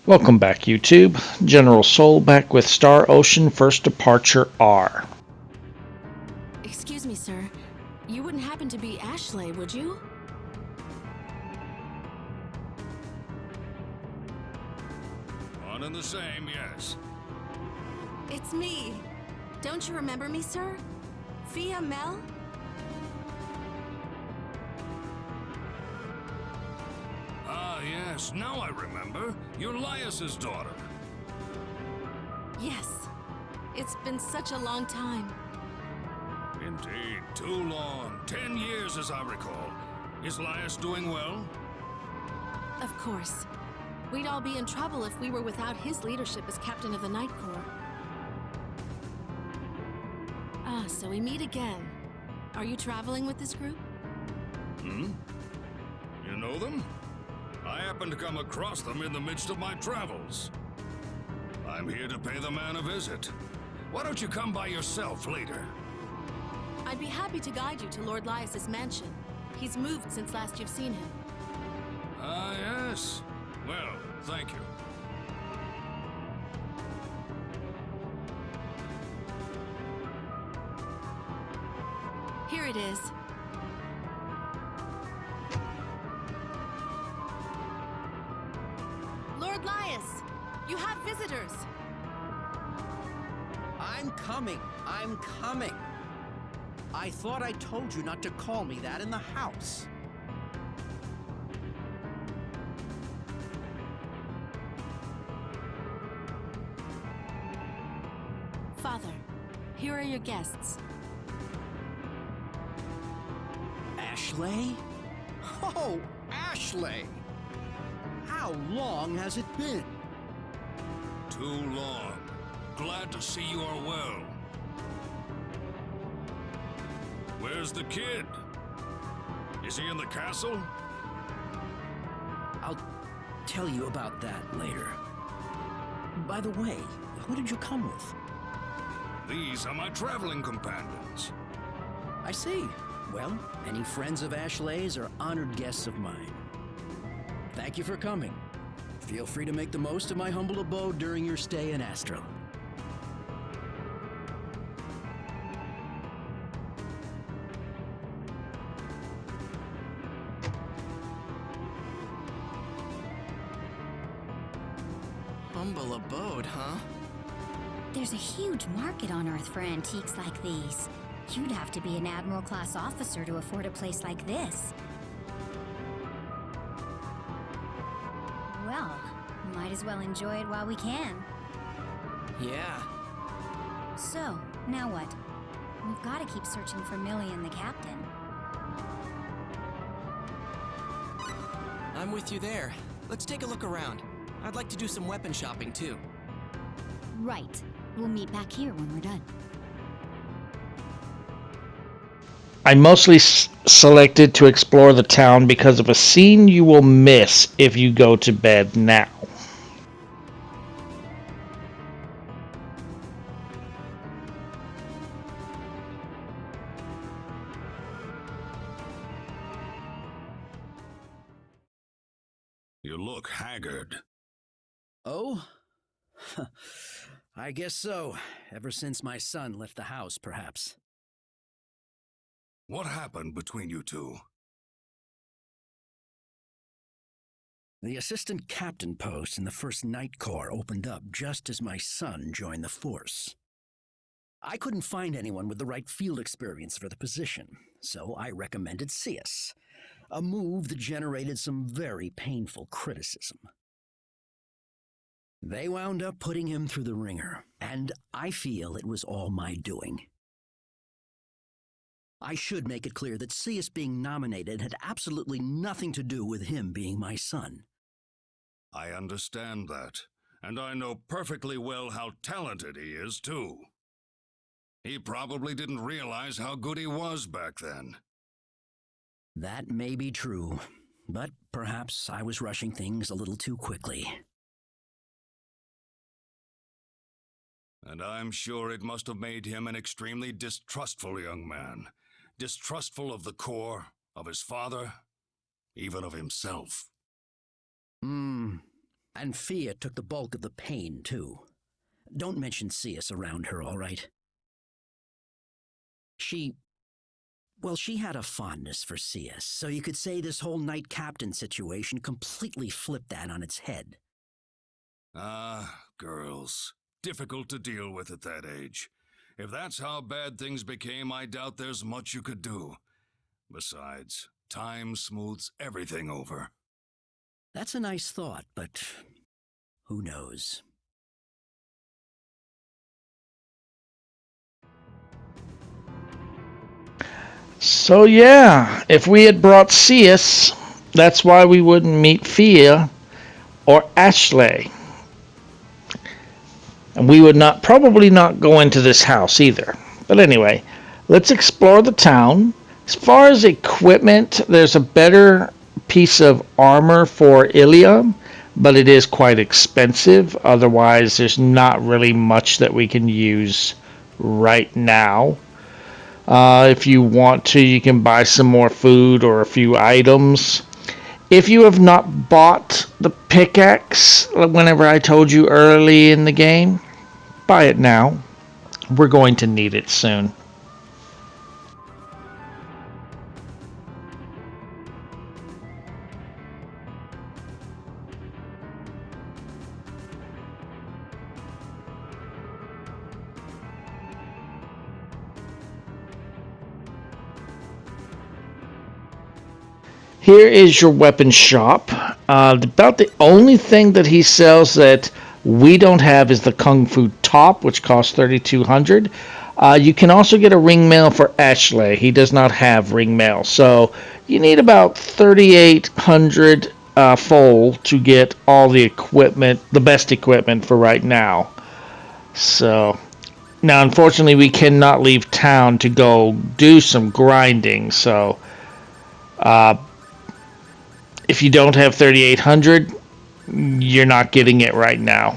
Welcome back, YouTube. General Soul back with Star Ocean First Departure R. Excuse me, sir. You wouldn't happen to be Ashley, would you? One and the same, yes. It's me. Don't you remember me, sir? Fia Mel? Ah, yes, now I remember. You're Lias's daughter. Yes. It's been such a long time. Indeed, too long. 10 years, as I recall. Is Lias doing well? Of course. We'd all be in trouble if we were without his leadership as captain of the Night Corps. Ah, so we meet again. Are you traveling with this group? Hmm? You know them? I happened to come across them in the midst of my travels. I'm here to pay the man a visit. Why don't you come by yourself later? I'd be happy to guide you to Lord Lias's mansion. He's moved since last you've seen him. Ah, yes. Well, thank you. Here it is. Lord Lias, you have visitors. I'm coming. I'm coming. I thought I told you not to call me that in the house. Father, here are your guests. Ashley? Oh, Ashley! How long has it been? Too long. Glad to see you are well. Where's the kid? Is he in the castle? I'll tell you about that later. By the way, who did you come with? These are my traveling companions. I see. Well, any friends of Ashley's are honored guests of mine. Thank you for coming. Feel free to make the most of my humble abode during your stay in Astral. Humble abode, huh? There's a huge market on Earth for antiques like these. You'd have to be an Admiral-class officer to afford a place like this. Well, might as well enjoy it while we can. Yeah. So, now what? We've got to keep searching for Millie and the captain. I'm with you there. Let's take a look around. I'd like to do some weapon shopping, too. Right. We'll meet back here when we're done. I mostly selected to explore the town because of a scene you will miss if you go to bed now. You look haggard. Oh? I guess so. Ever since my son left the house, perhaps. What happened between you two? The assistant captain post in the 1st Night Corps opened up just as my son joined the force. I couldn't find anyone with the right field experience for the position, so I recommended Cius, a move that generated some very painful criticism. They wound up putting him through the ringer, and I feel it was all my doing. I should make it clear that Cius being nominated had absolutely nothing to do with him being my son. I understand that, and I know perfectly well how talented he is, too. He probably didn't realize how good he was back then. That may be true, but perhaps I was rushing things a little too quickly. And I'm sure it must have made him an extremely distrustful young man. Distrustful of the Corps, of his father, even of himself. And Fia took the bulk of the pain, too. Don't mention Cius around her, all right? She had a fondness for Cius, so you could say this whole Knight Captain situation completely flipped that on its head. Ah, girls. Difficult to deal with at that age. If that's how bad things became, I doubt there's much you could do. Besides, time smooths everything over. That's a nice thought, but who knows? So yeah, if we had brought Cius, that's why we wouldn't meet Fia or Ashley. And we would probably not go into this house either. But anyway, let's explore the town. As far as equipment, there's a better piece of armor for Ilium, but it is quite expensive. Otherwise, there's not really much that we can use right now. If you want to, you can buy some more food or a few items. If you have not bought the pickaxe, whenever I told you early in the game, buy it now. We're going to need it soon. Here is your weapon shop. About the only thing that he sells that we don't have is the Kung Fu Top, which costs 3,200. You can also get a ring mail for Ashley. He does not have ring mail, so you need about 3,800 full to get all the equipment, the best equipment for right now. So now, unfortunately, we cannot leave town to go do some grinding. So if you don't have 3,800, you're not getting it right now.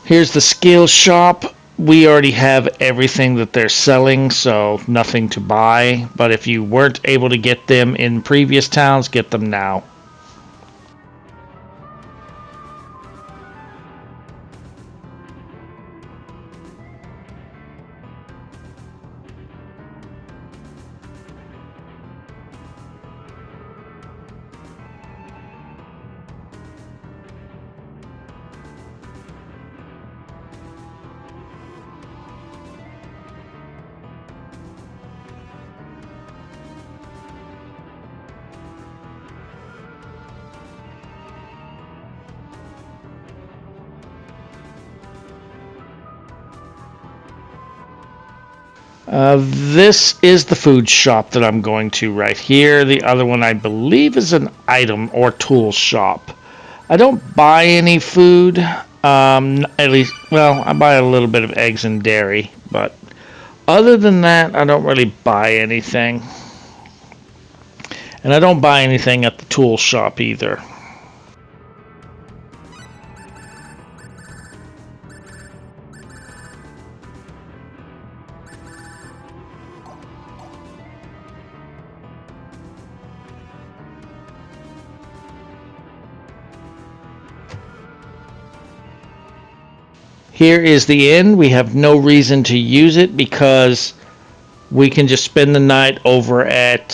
Here's the skill shop. We already have everything that they're selling, so nothing to buy. But if you weren't able to get them in previous towns, get them now. This is the food shop that I'm going to right here. The other one, I believe, is an item or tool shop. I don't buy any food. At least, well, I buy a little bit of eggs and dairy, but other than that, I don't really buy anything. And I don't buy anything at the tool shop either. Here is the inn. We have no reason to use it because we can just spend the night over at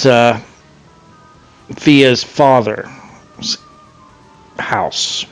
Fia's father's house.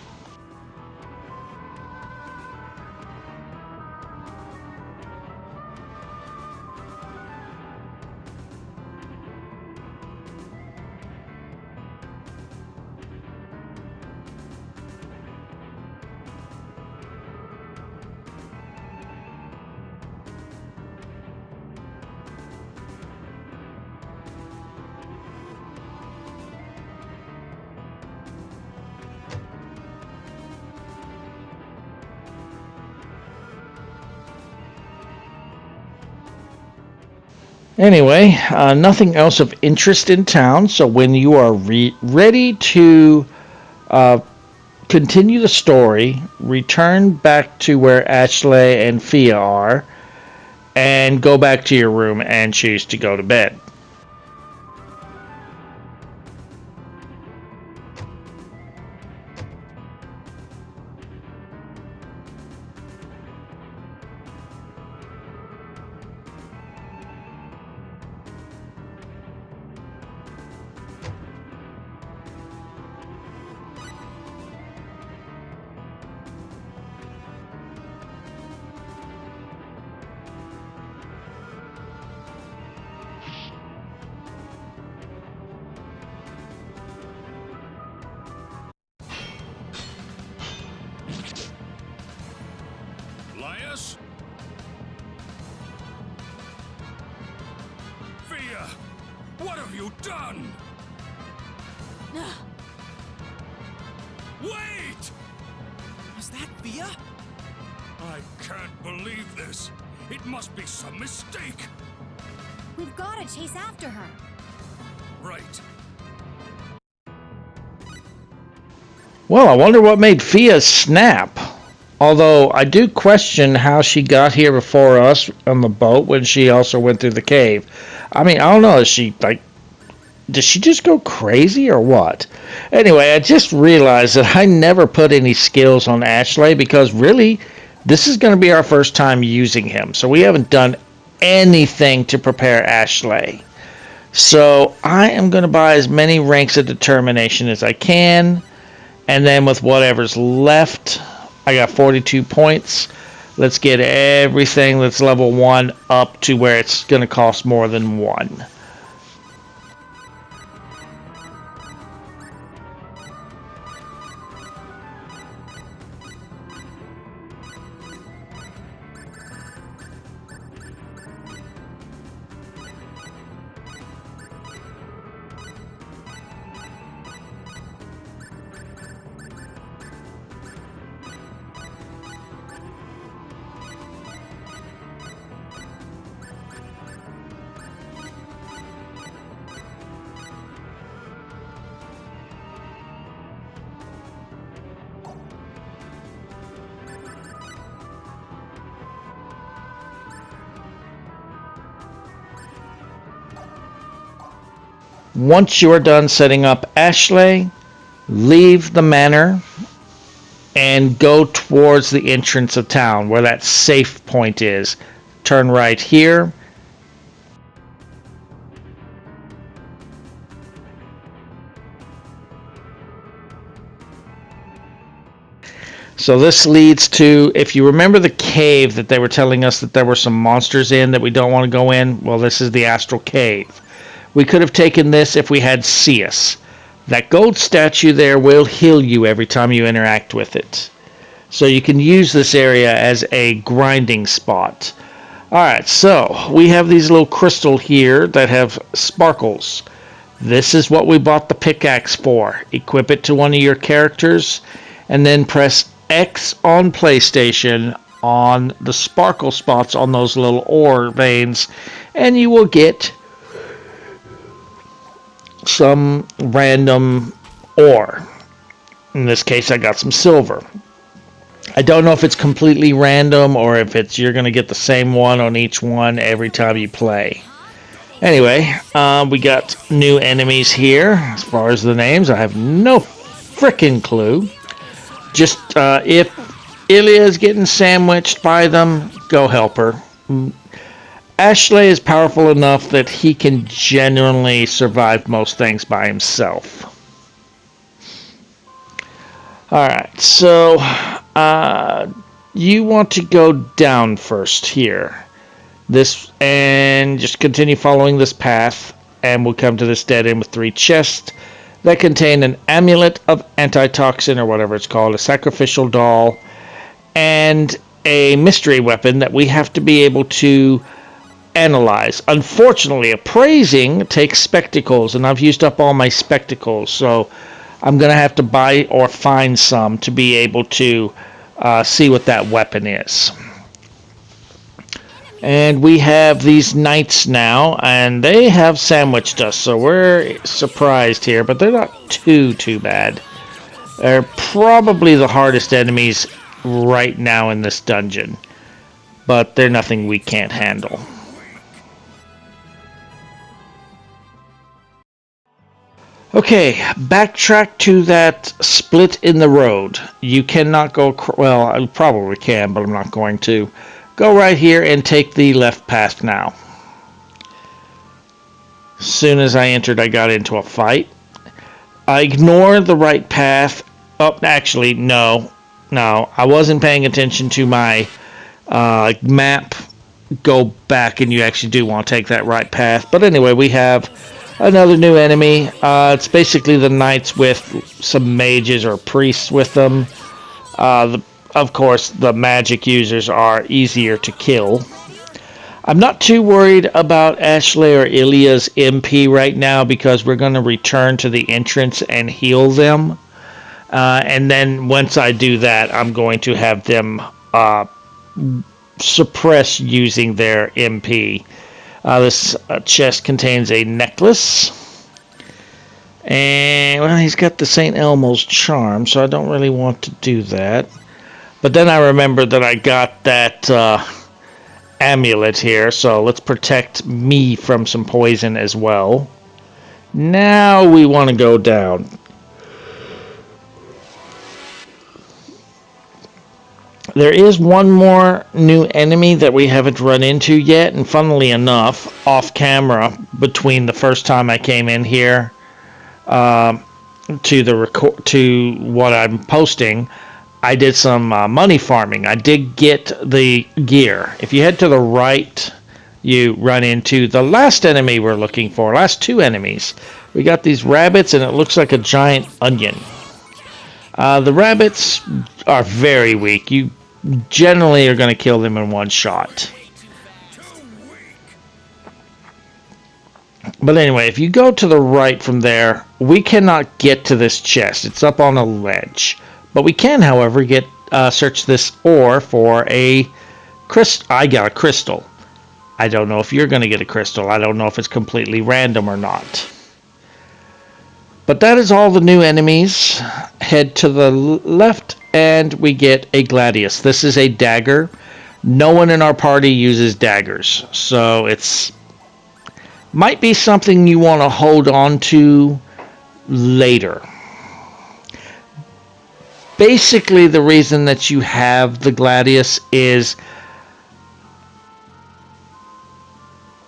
Anyway, nothing else of interest in town, so when you are ready to uh, continue the story, return back to where Ashley and Fia are, and go back to your room and choose to go to bed. Elias? Fia! What have you done? Wait! Is that Fia? I can't believe this. It must be some mistake. We've got to chase after her. Right. Well, I wonder what made Fia snap. Although I do question how she got here before us on the boat when she also went through the cave. I mean, I don't know. Is she like, did she just go crazy or what? Anyway, I just realized that I never put any skills on Ashley because really, this is going to be our first time using him. So we haven't done anything to prepare Ashley. So I am going to buy as many ranks of determination as I can. And then with whatever's left, I got 42 points. Let's get everything that's level 1 up to where it's going to cost more than 1. Once you are done setting up Ashley, leave the manor and go towards the entrance of town where that safe point is. Turn right here. So this leads to, if you remember the cave that they were telling us that there were some monsters in that we don't want to go in, well, this is the Astral Cave. We could have taken this if we had Seus. That gold statue there will heal you every time you interact with it. So you can use this area as a grinding spot. Alright, so we have these little crystal here that have sparkles. This is what we bought the pickaxe for. Equip it to one of your characters and then press X on PlayStation on the sparkle spots on those little ore veins and you will get some random ore. In this case, I got some silver. I don't know if it's completely random or if it's you're going to get the same one on each one every time you play. Anyway, we got new enemies here. As far as the names, I have no frickin' clue. Just if Ilya is getting sandwiched by them, go help her. Ashley is powerful enough that he can genuinely survive most things by himself. Alright, so you want to go down first here. This, and just continue following this path, and we'll come to this dead end with 3 chests that contain an amulet of antitoxin, or whatever it's called, a sacrificial doll, and a mystery weapon that we have to be able to analyze. Unfortunately, appraising takes spectacles, and I've used up all my spectacles, so I'm going to have to buy or find some to be able to see what that weapon is. And we have these knights now, and they have sandwiched us, so we're surprised here, but they're not too bad. They're probably the hardest enemies right now in this dungeon, but they're nothing we can't handle. Okay, backtrack to that split in the road. You cannot go, well, I probably can, but I'm not going to. Go right here and take the left path now. As soon as I entered, I got into a fight. I ignore the right path. Oh, actually, no. I wasn't paying attention to my map. Go back and you actually do want to take that right path. But anyway, we have another new enemy. It's basically the knights with some mages or priests with them. Of course, the magic users are easier to kill. I'm not too worried about Ashley or Ilya's MP right now because we're going to return to the entrance and heal them. And then once I do that, I'm going to have them suppress using their MP. This chest contains a necklace. And, well, he's got the St. Elmo's charm, so I don't really want to do that. But then I remembered that I got that amulet here, so let's protect me from some poison as well. Now we want to go down. There is one more new enemy that we haven't run into yet, and funnily enough, off camera, between the first time I came in here to what I'm posting, I did some money farming. I did get the gear. If you head to the right, you run into the last enemy we're looking for, last two enemies. We got these rabbits, and it looks like a giant onion. The rabbits are very weak. You generally are going to kill them in one shot. But anyway, if you go to the right from there, we cannot get to this chest. It's up on a ledge. But we can, however, get search this ore for a crystal. I got a crystal. I don't know if you're going to get a crystal. I don't know if it's completely random or not. But that is all the new enemies. Head to the left and we get a gladius. This is a dagger. No one in our party uses daggers. So it's might be something you want to hold on to later. Basically, the reason that you have the gladius is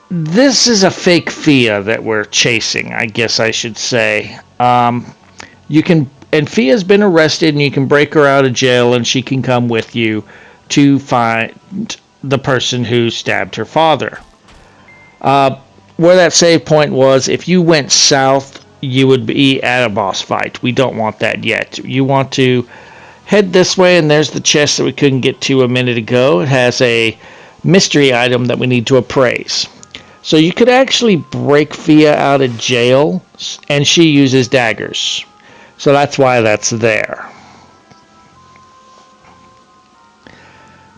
this is a fake Fia that we're chasing, I guess I should say. You can, and Fia's been arrested, and you can break her out of jail, and she can come with you to find the person who stabbed her father. Where that save point was, if you went south, you would be at a boss fight. We don't want that yet. You want to head this way, and there's the chest that we couldn't get to a minute ago. It has a mystery item that we need to appraise. So you could actually break Fia out of jail, and she uses daggers. So that's why that's there.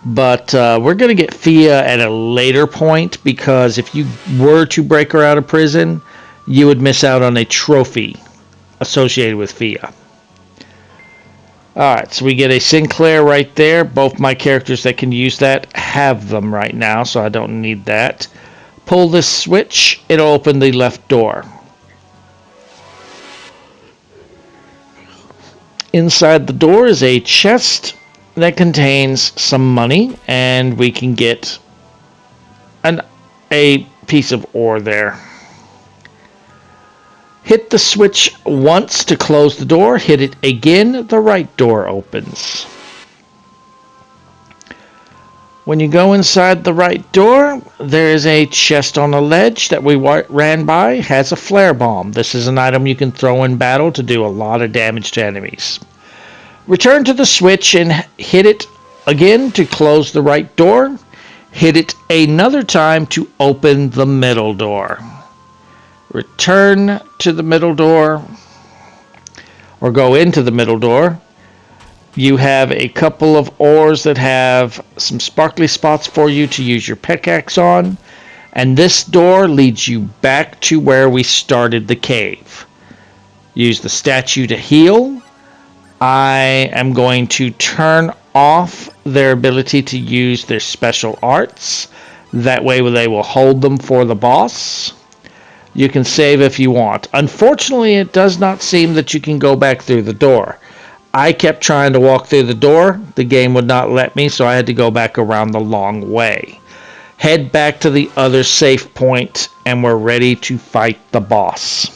But we're going to get Fia at a later point, because if you were to break her out of prison, you would miss out on a trophy associated with Fia. Alright, so we get a Sinclair right there. Both my characters that can use that have them right now, so I don't need that. Pull this switch, it'll open the left door. Inside the door is a chest that contains some money, and we can get a piece of ore there. Hit the switch once to close the door. Hit it again, the right door opens. When you go inside the right door, there is a chest on a ledge that we ran by. It has a flare bomb. This is an item you can throw in battle to do a lot of damage to enemies. Return to the switch and hit it again to close the right door. Hit it another time to open the middle door. Return to the middle door, or go into the middle door. You have a couple of ores that have some sparkly spots for you to use your pickaxe on. And this door leads you back to where we started the cave. Use the statue to heal. I am going to turn off their ability to use their special arts. That way they will hold them for the boss. You can save if you want. Unfortunately, it does not seem that you can go back through the door. I kept trying to walk through the door. The game would not let me, so I had to go back around the long way. Head back to the other safe point, and we're ready to fight the boss.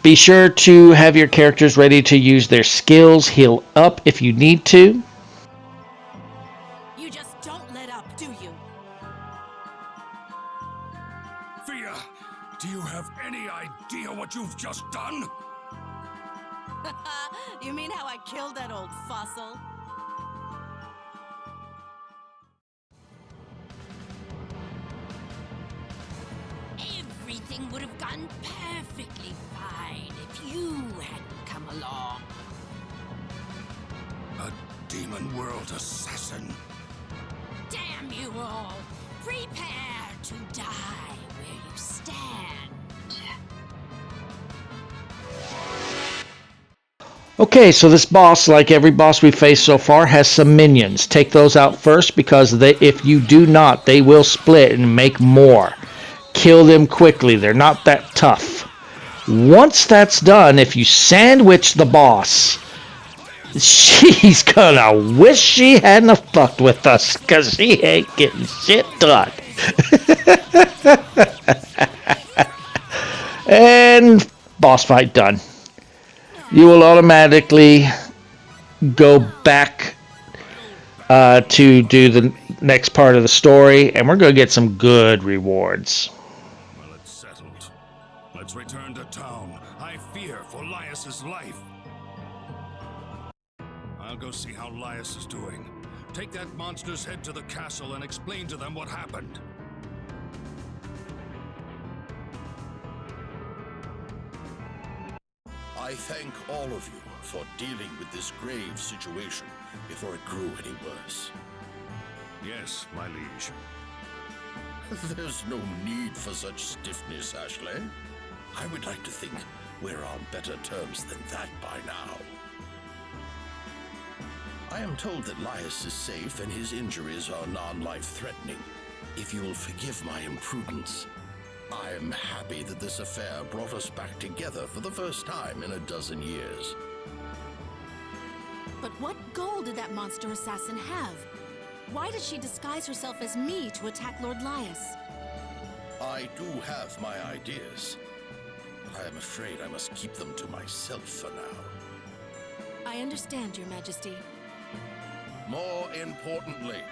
Be sure to have your characters ready to use their skills, heal up if you need to. You just don't let up, do you? Fia, do you have any idea what you've just done? You mean how I killed that old fossil? Everything would have gone perfectly fine if you hadn't come along. A demon world assassin. Damn you all! Prepare to die where you stand. Okay, so this boss, like every boss we've faced so far, has some minions. Take those out first because if you do not, they will split and make more. Kill them quickly. They're not that tough. Once that's done, if you sandwich the boss, she's gonna wish she hadn't have fucked with us because she ain't getting shit done. And boss fight done. You will automatically go back to do the next part of the story, and we're going to get some good rewards. Well, it's settled. Let's return to town. I fear for Lias's life. I'll go see how Lias is doing. Take that monster's head to the castle and explain to them what happened. I thank all of you for dealing with this grave situation before it grew any worse. Yes, my liege. There's no need for such stiffness, Ashley. I would like to think we're on better terms than that by now. I am told that Lias is safe and his injuries are non-life threatening. If you will forgive my imprudence, I am happy that this affair brought us back together for the first time in a dozen years. But what goal did that monster assassin have? Why did she disguise herself as me to attack Lord Lias? I do have my ideas, but I am afraid I must keep them to myself for now. I understand, Your Majesty. More importantly,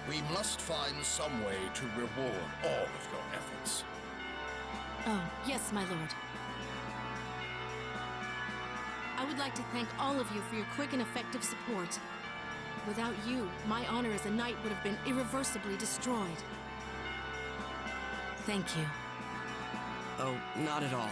we must find some way to reward all of your efforts. Oh, yes, my lord. I would like to thank all of you for your quick and effective support. Without you, my honor as a knight would have been irreversibly destroyed. Thank you. Oh, not at all.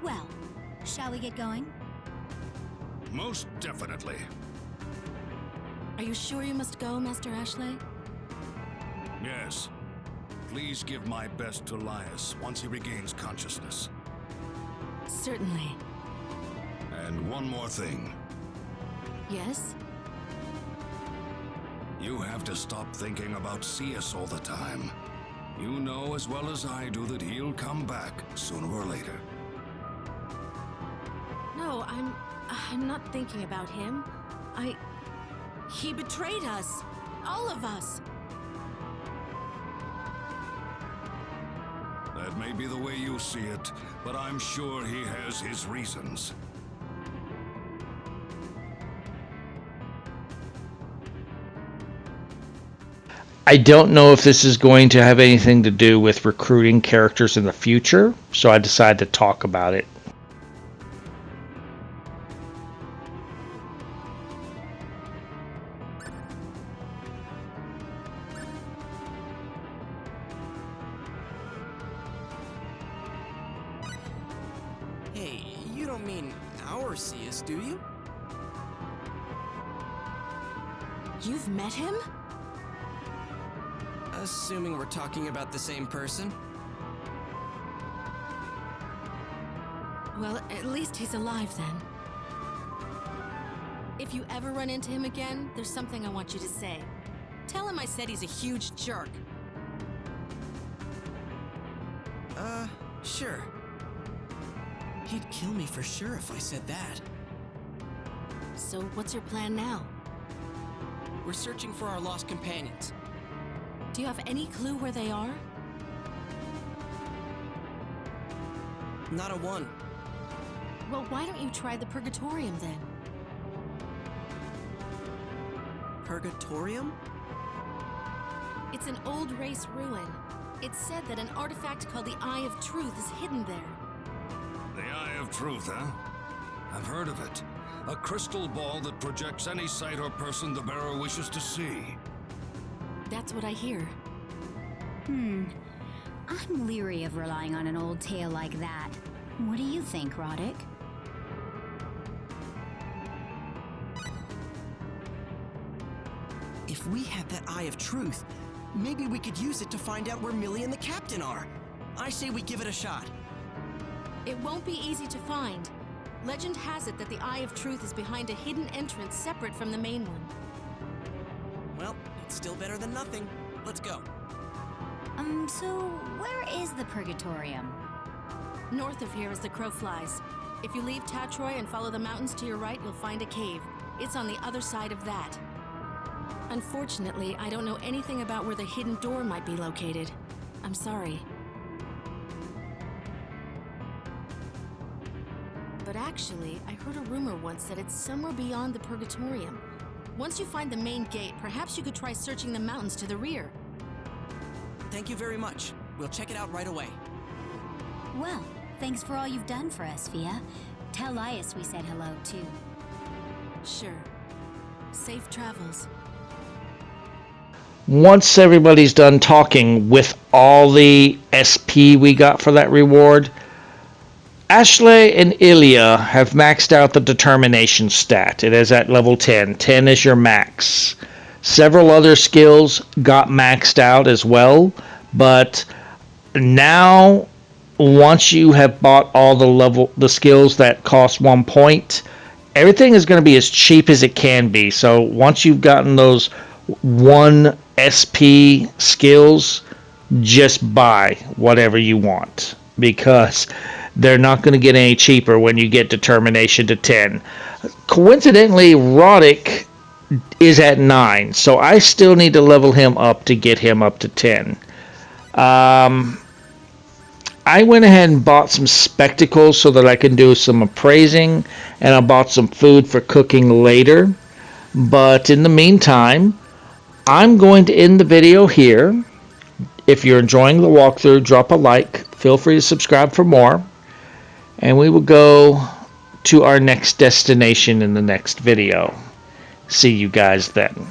Well, shall we get going? Most definitely. Are you sure you must go, Master Ashley? Yes. Please give my best to Lias once he regains consciousness. Certainly. And one more thing. Yes? You have to stop thinking about CS all the time. You know as well as I do that he'll come back sooner or later. No, I'm not thinking about him. He betrayed us. All of us. That may be the way you see it, but I'm sure he has his reasons. I don't know if this is going to have anything to do with recruiting characters in the future, so I decided to talk about it. Hey, you don't mean our CS, do you? You've met him? Assuming we're talking about the same person. Well, at least he's alive then. If you ever run into him again, there's something I want you to say. Tell him I said he's a huge jerk. Sure. He'd kill me for sure if I said that. So what's your plan now? We're searching for our lost companions. Do you have any clue where they are? Not a one. Well, why don't you try the Purgatorium then? Purgatorium? It's an old race ruin. It's said that an artifact called the Eye of Truth is hidden there. The Eye of Truth, huh? I've heard of it. A crystal ball that projects any sight or person the bearer wishes to see. That's what I hear. I'm leery of relying on an old tale like that. What do you think, Roddick? If we had that Eye of Truth, maybe we could use it to find out where Millie and the Captain are. I say we give it a shot. It won't be easy to find. Legend has it that the Eye of Truth is behind a hidden entrance separate from the main one. Well, it's still better than nothing. Let's go. So where is the Purgatorium? North of here as the crow flies. If you leave Tatroy and follow the mountains to your right, you'll find a cave. It's on the other side of that. Unfortunately, I don't know anything about where the hidden door might be located. I'm sorry. But actually, I heard a rumor once that it's somewhere beyond the Purgatorium. Once you find the main gate, perhaps you could try searching the mountains to the rear. Thank you very much. We'll check it out right away. Well, thanks for all you've done for us, Fia. Tell Lias we said hello, too. Sure. Safe travels. Once everybody's done talking with all the SP we got for that reward, Ashley and Ilya have maxed out the determination stat. It is at level 10. 10 is your max. Several other skills got maxed out as well, but now once you have bought all the skills that cost 1 point, everything is going to be as cheap as it can be. So once you've gotten those 1 SP skills, just buy whatever you want, because they're not going to get any cheaper when you get determination to 10. Coincidentally, Roddick is at 9, so I still need to level him up to get him up to 10. I went ahead and bought some spectacles so that I can do some appraising, and I bought some food for cooking later. But in the meantime, I'm going to end the video here. If you're enjoying the walkthrough, drop a like. Feel free to subscribe for more. And we will go to our next destination in the next video. See you guys then.